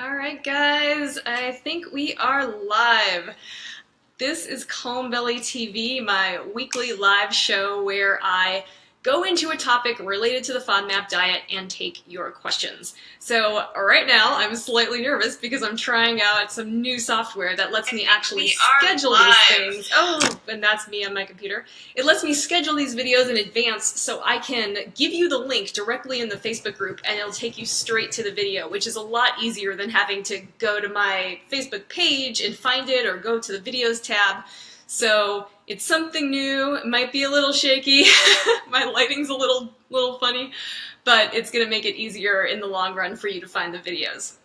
All right, guys, I think we are live. This is Calm Belly TV, my weekly live show where I go into a topic related to the FODMAP diet and take your questions. So right now I'm slightly nervous because I'm trying out some new software that lets me actually schedule these things. Oh, and that's me on my computer. It lets me schedule these videos in advance so I can give you the link directly in the Facebook group and it'll take you straight to the video, which is a lot easier than having to go to my Facebook page and find it or go to the videos tab. So it's something new. It might be a little shaky. My lighting's a little funny, but it's going to make it easier in the long run for you to find the videos.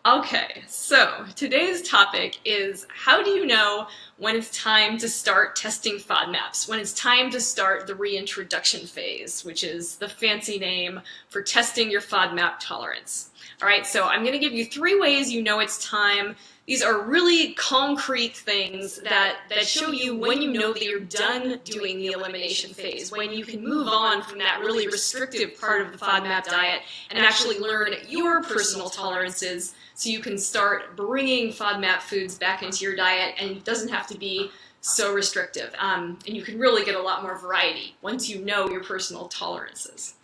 Okay, so today's topic is how do you know when it's time to start testing FODMAPs, when it's time to start the reintroduction phase, which is the fancy name for testing your FODMAP tolerance. All right, so I'm going to give you 3 ways you know it's time. These are really concrete things that show you when you know that you're done doing the elimination phase, when you can move on from that really restrictive part of the FODMAP diet and actually learn your personal tolerances so you can start bringing FODMAP foods back into your diet and it doesn't have to be so restrictive. And you can really get a lot more variety once you know your personal tolerances.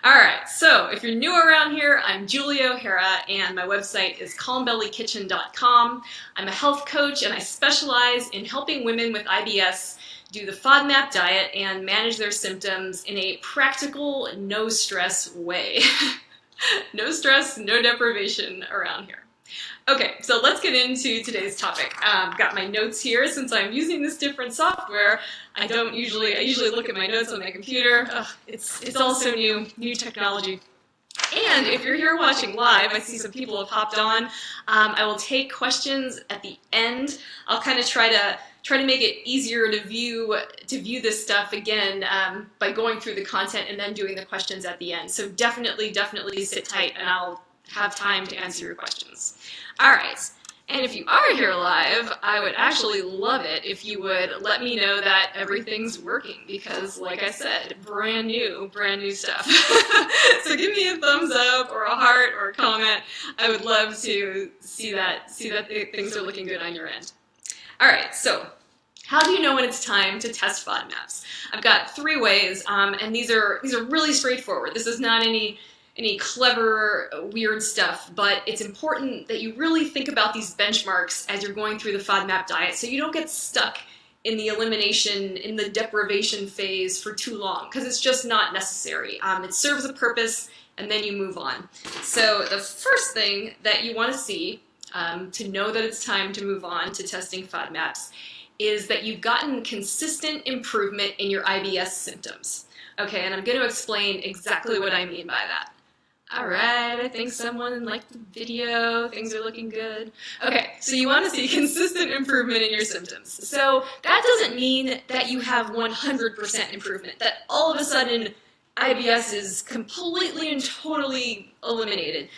Alright, so if you're new around here, I'm Julia O'Hara and my website is calmbellykitchen.com. I'm a health coach and I specialize in helping women with IBS do the FODMAP diet and manage their symptoms in a practical, no-stress way. No stress, no deprivation around here. Okay, so let's get into today's topic. I've got my notes here. Since I'm using this different software, I usually look at my notes on my computer. It's all so new technology. And if you're here watching live, I see some people have hopped on. I will take questions at the end. I'll kind of try to make it easier to view this stuff again by going through the content and then doing the questions at the end. So definitely sit tight and I'll have time to answer your questions. Alright, and if you are here live, I would actually love it if you would let me know that everything's working because, like I said, brand new stuff. So give me a thumbs up or a heart or a comment. I would love to see that things are looking good on your end. Alright, so how do you know when it's time to test FODMAPs? I've got 3 ways, and these are really straightforward. This is not any clever, weird stuff, but it's important that you really think about these benchmarks as you're going through the FODMAP diet so you don't get stuck in the elimination, in the deprivation phase for too long, because it's just not necessary. It serves a purpose, and then you move on. So the first thing that you want to see to know that it's time to move on to testing FODMAPs is that you've gotten consistent improvement in your IBS symptoms. Okay, and I'm going to explain exactly what I mean by that. Alright, I think someone liked the video, things are looking good. Okay, so you want to see consistent improvement in your symptoms. So that doesn't mean that you have 100% improvement, that all of a sudden IBS is completely and totally eliminated.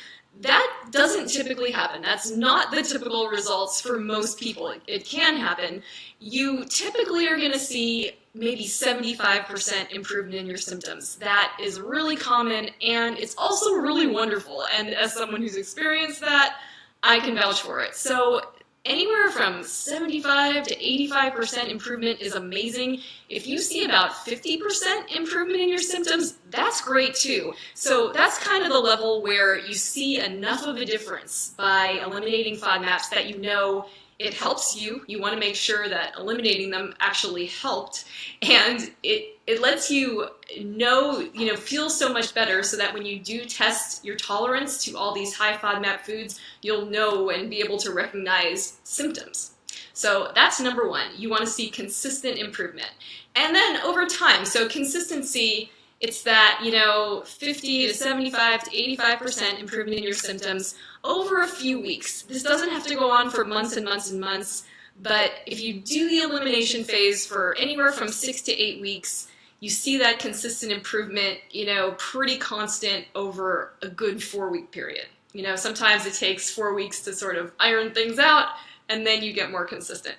That doesn't typically happen. That's not the typical results for most people. It can happen. You typically are going to see maybe 75% improvement in your symptoms. That is really common and it's also really wonderful. And as someone who's experienced that, I can vouch for it. So anywhere from 75 to 85% improvement is amazing. If you see about 50% improvement in your symptoms, that's great too. So that's kind of the level where you see enough of a difference by eliminating FODMAPs that you know it helps you. You want to make sure that eliminating them actually helped, and it lets you know, feel so much better so that when you do test your tolerance to all these high FODMAP foods, you'll know and be able to recognize symptoms. So that's number 1. You want to see consistent improvement. And then over time, so consistency, it's that, 50 to 75 to 85% improvement in your symptoms over a few weeks. This doesn't have to go on for months and months and months, but if you do the elimination phase for anywhere from 6 to 8 weeks, you see that consistent improvement, pretty constant over a good 4-week period. Sometimes it takes 4 weeks to sort of iron things out, and then you get more consistent.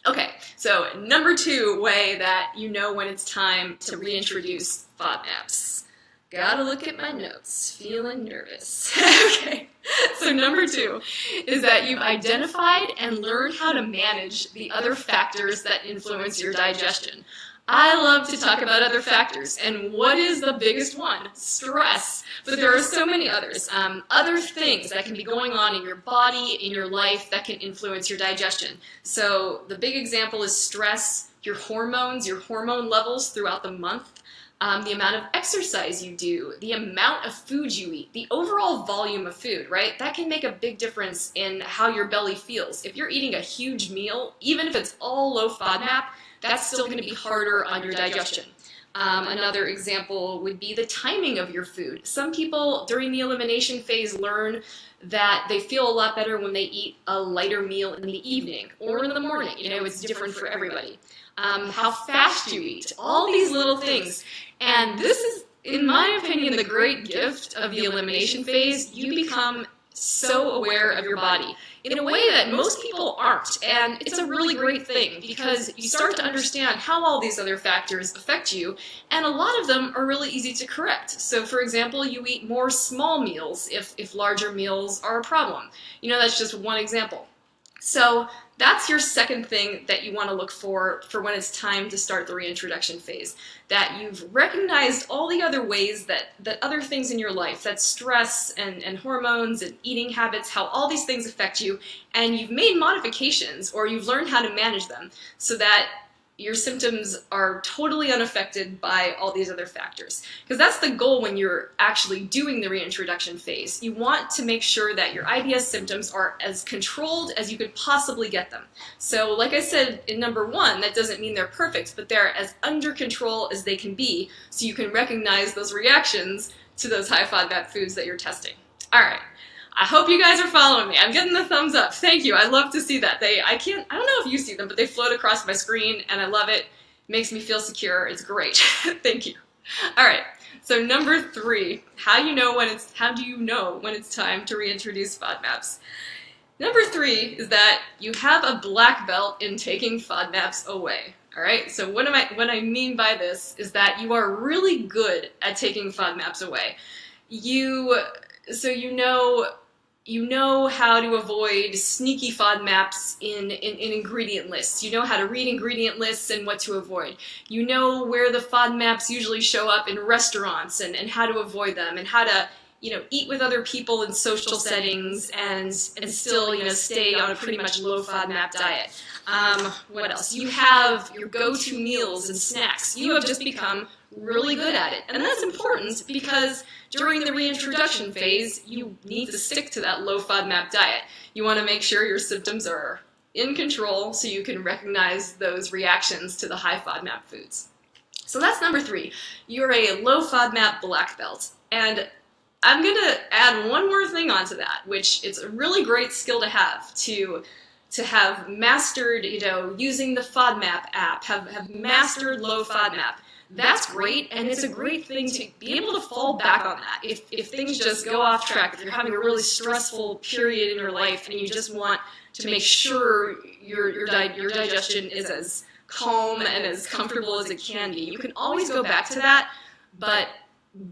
Okay, so number 2 way that you know when it's time to reintroduce FODMAPs. Gotta look at my notes, feeling nervous. Okay, So number 2 is that you've identified and learned how to manage the other factors that influence your digestion. I love to talk about other factors, and what is the biggest one? Stress. But there are so many others. Other things that can be going on in your body, in your life, that can influence your digestion. So the big example is stress, your hormones, your hormone levels throughout the month, the amount of exercise you do, the amount of food you eat, the overall volume of food, right? That can make a big difference in how your belly feels. If you're eating a huge meal, even if it's all low FODMAP, that's still going to be harder on your digestion. Another example would be the timing of your food. Some people during the elimination phase learn that they feel a lot better when they eat a lighter meal in the evening or in the morning. You know, it's different for everybody. How fast you eat, all these little things. And this is, in my opinion, the great gift of the elimination phase. You become so aware of your body in a way that most people aren't, and it's a really great thing because you start to understand how all these other factors affect you, and a lot of them are really easy to correct. So for example, you eat more small meals if larger meals are a problem. You know, that's just one example. So that's your second thing that you want to look for when it's time to start the reintroduction phase. That you've recognized all the other ways that other things in your life, that stress and hormones and eating habits, how all these things affect you, and you've made modifications or you've learned how to manage them so that your symptoms are totally unaffected by all these other factors. Because that's the goal when you're actually doing the reintroduction phase. You want to make sure that your IBS symptoms are as controlled as you could possibly get them. So like I said in number 1, that doesn't mean they're perfect, but they're as under control as they can be so you can recognize those reactions to those high FODMAP foods that you're testing. All right. I hope you guys are following me. I'm getting the thumbs up. Thank you. I love to see that. I don't know if you see them, but they float across my screen and I love it. It makes me feel secure. It's great. Thank you. All right. So number 3, how do you know when it's time to reintroduce FODMAPs? Number 3 is that you have a black belt in taking FODMAPs away. All right. So what I mean by this is that you are really good at taking FODMAPs away. You know how to avoid sneaky FODMAPs in ingredient lists. You know how to read ingredient lists and what to avoid. You know where the FODMAPs usually show up in restaurants and how to avoid them and how to, eat with other people in social settings and still, stay on a pretty much low FODMAP diet. What else? You have your go-to meals and snacks. You have just become really good at it. And that's important because during the reintroduction phase, you need to stick to that low FODMAP diet. You want to make sure your symptoms are in control so you can recognize those reactions to the high FODMAP foods. So that's number 3. You're a low FODMAP black belt. And I'm going to add one more thing onto that, which it's a really great skill to have mastered, using the FODMAP app, have mastered low FODMAP. That's great, and it's a great thing to be able to fall back on that. If things just go off track, if you're having a really stressful period in your life and you just want to make sure your digestion is as calm and as comfortable as it can be, you can always go back to that, but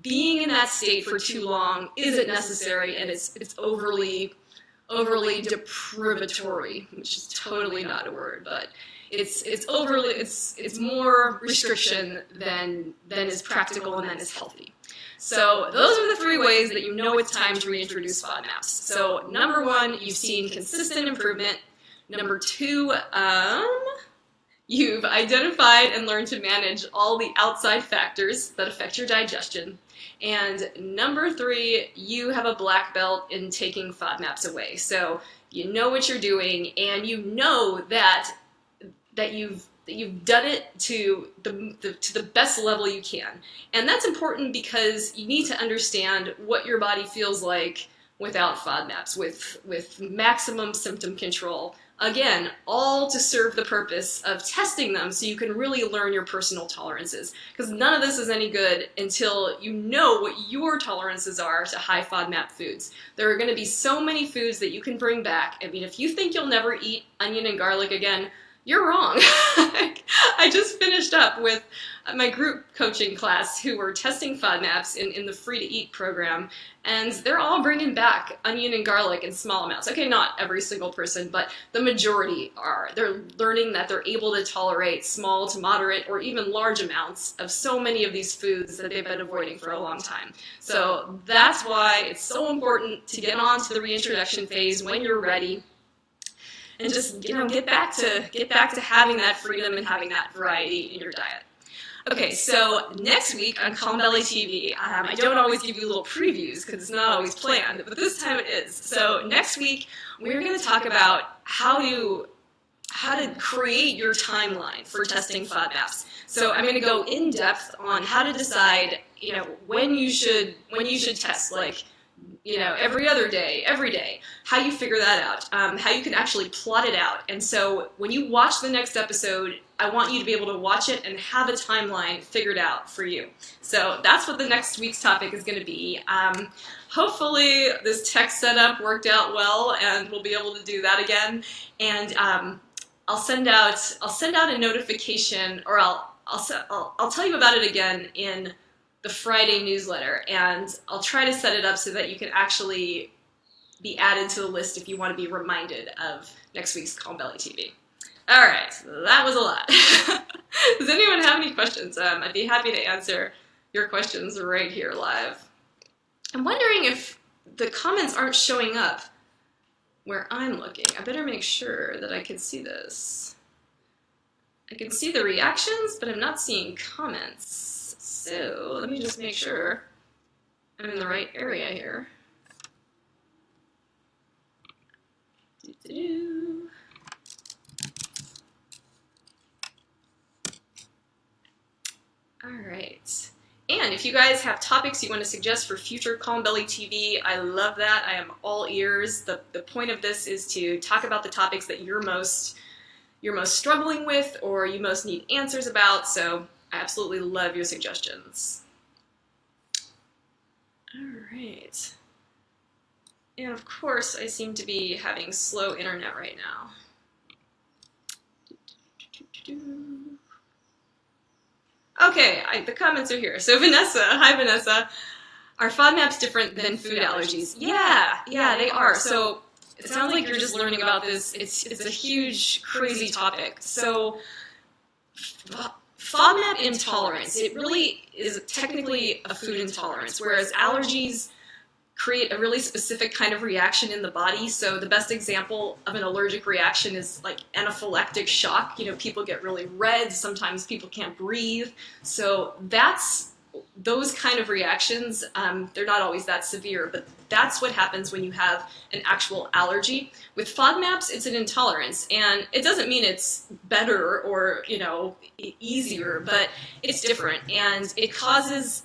being in that state for too long isn't necessary, and it's overly deprivatory, which is totally not a word, but it's more restriction than is practical and than is healthy. So those are the 3 ways that you know it's time to reintroduce FODMAPs. So number 1, you've seen consistent improvement. Number 2, you've identified and learned to manage all the outside factors that affect your digestion. And number 3, you have a black belt in taking FODMAPs away. So you know what you're doing, and you know that you've done it to the best level you can. And that's important because you need to understand what your body feels like without FODMAPs, with maximum symptom control. Again, all to serve the purpose of testing them so you can really learn your personal tolerances. Because none of this is any good until you know what your tolerances are to high FODMAP foods. There are going to be so many foods that you can bring back. I mean, if you think you'll never eat onion and garlic again, you're wrong. I just finished up with my group coaching class who were testing FODMAPs in the free to eat program, and they're all bringing back onion and garlic in small amounts. Okay, not every single person, but the majority are. They're learning that they're able to tolerate small to moderate or even large amounts of so many of these foods that they've been avoiding for a long time. So that's why it's so important to get on to the reintroduction phase when you're ready, and just get back to having that freedom and having that variety in your diet. Okay, so next week on Calm Belly TV, I don't always give you little previews because it's not always planned, but this time it is. So next week we're going to talk about how to create your timeline for testing FODMAPs. So I'm going to go in depth on how to decide, when you should test, like, every other day, every day, how you figure that out, how you can actually plot it out. And so when you watch the next episode, I want you to be able to watch it and have a timeline figured out for you. So that's what the next week's topic is going to be. Hopefully this tech setup worked out well and we'll be able to do that again. And I'll send out a notification, or I'll tell you about it again in the Friday newsletter, and I'll try to set it up so that you can actually be added to the list if you want to be reminded of next week's Calm Belly TV. All right, that was a lot. Does anyone have any questions? I'd be happy to answer your questions right here live. I'm wondering if the comments aren't showing up where I'm looking. I better make sure that I can see this. I can see the reactions, but I'm not seeing comments. So let me just make sure I'm in the right area here. All right. And if you guys have topics you want to suggest for future Calm Belly TV, I love that. I am all ears. The point of this is to talk about the topics that you're most struggling with or you most need answers about. So I absolutely love your suggestions. All right. And of course, I seem to be having slow internet right now. Okay, the comments are here. So Vanessa, hi Vanessa. Are FODMAPs different than food allergies? Yeah, they are. So it sounds like you're just learning about this. It's a huge, crazy topic. So FODMAP intolerance, it really is technically a food intolerance, whereas allergies create a really specific kind of reaction in the body. So the best example of an allergic reaction is like anaphylactic shock. People get really red, sometimes people can't breathe. So those kind of reactions, they're not always that severe, but that's what happens when you have an actual allergy. With FODMAPs, it's an intolerance, and it doesn't mean it's better or easier, but it's different, and it causes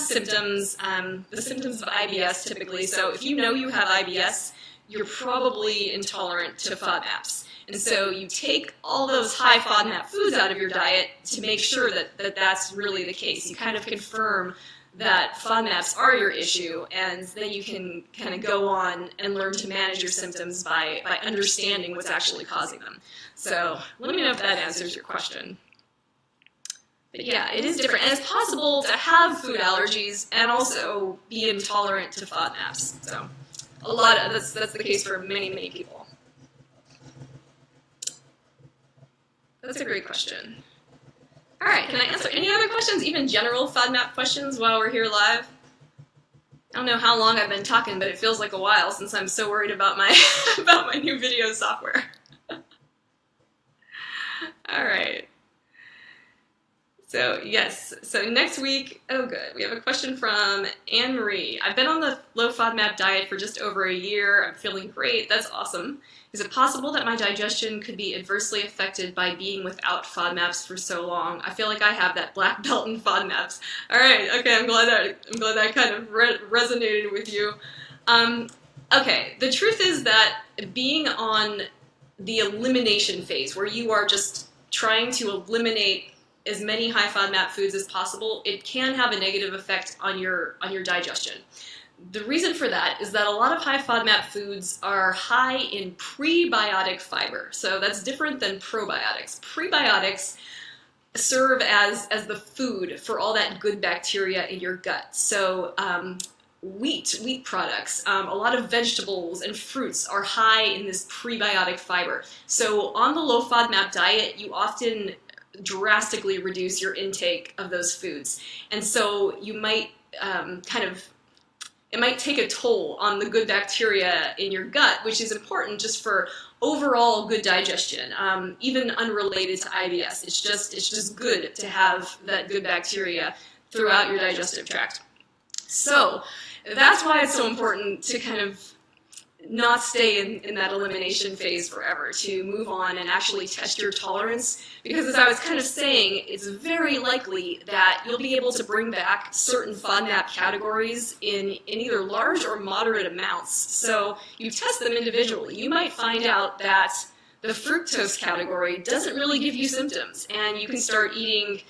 symptoms, the symptoms of IBS typically. So if you know you have IBS, you're probably intolerant to FODMAPs. And so you take all those high FODMAP foods out of your diet to make sure that that's really the case. You kind of confirm that FODMAPs are your issue, and then you can kind of go on and learn to manage your symptoms by understanding what's actually causing them. So let me know if that answers your question. But yeah, it is different, and it's possible to have food allergies and also be intolerant to FODMAPs. So that's the case for many, many people. That's a great question. All right, can I answer any other questions, even general FODMAP questions while we're here live? I don't know how long I've been talking, but it feels like a while since I'm so worried about my about my new video software. All right. So yes, so next week, oh good, we have a question from Anne-Marie. I've been on the low FODMAP diet for just over a year. I'm feeling great. That's awesome. Is it possible that my digestion could be adversely affected by being without FODMAPs for so long? I feel like I have that black belt in FODMAPs. All right, okay, I'm glad that kind of resonated with you. Okay, the truth is that being on the elimination phase, where you are just trying to eliminate as many high FODMAP foods as possible, it can have a negative effect on your digestion. The reason for that is that a lot of high FODMAP foods are high in prebiotic fiber. So that's different than probiotics. Prebiotics serve as the food for all that good bacteria in your gut. So wheat products, a lot of vegetables and fruits are high in this prebiotic fiber. So on the low FODMAP diet, you often drastically reduce your intake of those foods. And so you might it might take a toll on the good bacteria in your gut, which is important just for overall good digestion, even unrelated to IBS. It's just good to have that good bacteria throughout your digestive tract. So that's why it's so important to kind of not stay in that elimination phase forever, to move on and actually test your tolerance, because as I was kind of saying, it's very likely that you'll be able to bring back certain FODMAP categories in either large or moderate amounts. So you test them individually. You might find out that the fructose category doesn't really give you symptoms, and you can start eating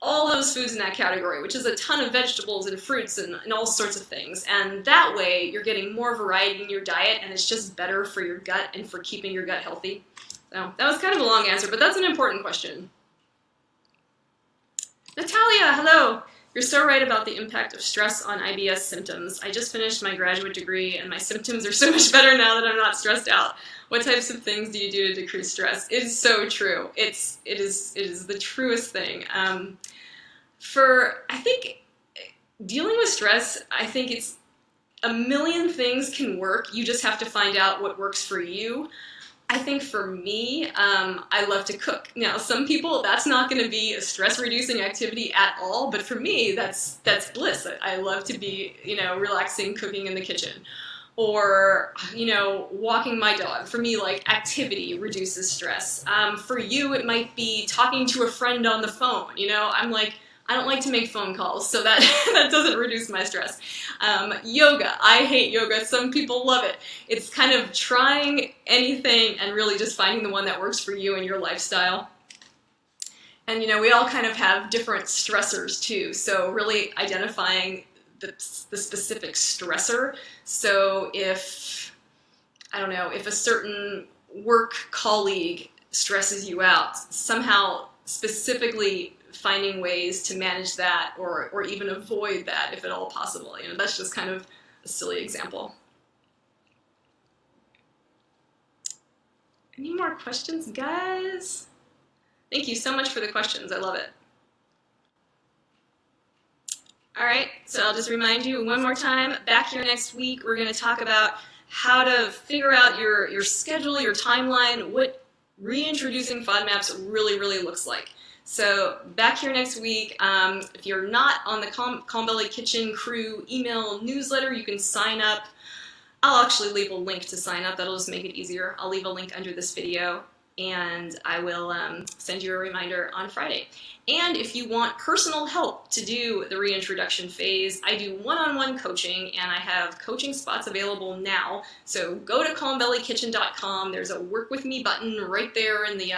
all those foods in that category, which is a ton of vegetables and fruits and all sorts of things. And that way, you're getting more variety in your diet, and it's just better for your gut and for keeping your gut healthy. So that was kind of a long answer, but that's an important question. Natalia, hello. You're so right about the impact of stress on IBS symptoms. I just finished my graduate degree, and my symptoms are so much better now that I'm not stressed out. What types of things do you do to decrease stress? It is so true. It is the truest thing. I think dealing with stress, I think it's a million things can work. You just have to find out what works for you. I think for me, I love to cook. Now, some people, that's not going to be a stress-reducing activity at all, but for me, that's bliss. I love to be, relaxing, cooking in the kitchen. Or, walking my dog. For me, like, activity reduces stress. For you, it might be talking to a friend on the phone. I'm like, I don't like to make phone calls, so that doesn't reduce my stress. Yoga. I hate yoga. Some people love it. It's kind of trying anything and really just finding the one that works for you and your lifestyle. And, we all kind of have different stressors, too. So really identifying the specific stressor. So if a certain work colleague stresses you out, somehow specifically finding ways to manage that or even avoid that if at all possible. That's just kind of a silly example. Any more questions, guys? Thank you so much for the questions. I love it. All right, so I'll just remind you one more time, back here next week, we're going to talk about how to figure out your schedule, your timeline, what reintroducing FODMAPs really, really looks like. So back here next week, if you're not on the Calm Belly Kitchen Crew email newsletter, you can sign up. I'll actually leave a link to sign up. That'll just make it easier. I'll leave a link under this video, and I will send you a reminder on Friday. And if you want personal help to do the reintroduction phase, I do one-on-one coaching, and I have coaching spots available now. So go to calmbellykitchen.com. There's a Work With Me button right there in the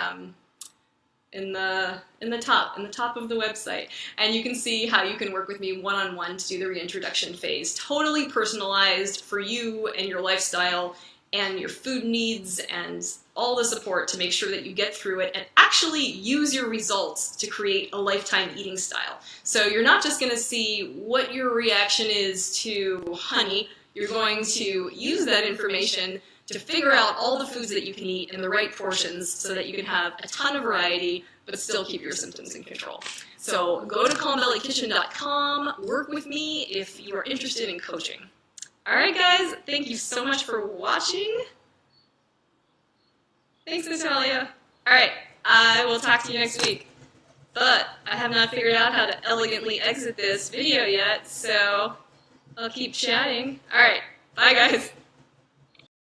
top of the website, and you can see how you can work with me one-on-one to do the reintroduction phase. Totally personalized for you and your lifestyle and your food needs and all the support to make sure that you get through it and actually use your results to create a lifetime eating style. So you're not just going to see what your reaction is to honey, you're going to use that information to figure out all the foods that you can eat in the right portions so that you can have a ton of variety but still keep your symptoms in control. So go to calmbellykitchen.com, work with me if you are interested in coaching. All right, guys, thank you so much for watching. Thanks, Natalia. All right, I will talk to you next week. But I have not figured out how to elegantly exit this video yet, so I'll keep chatting. All right, bye, guys.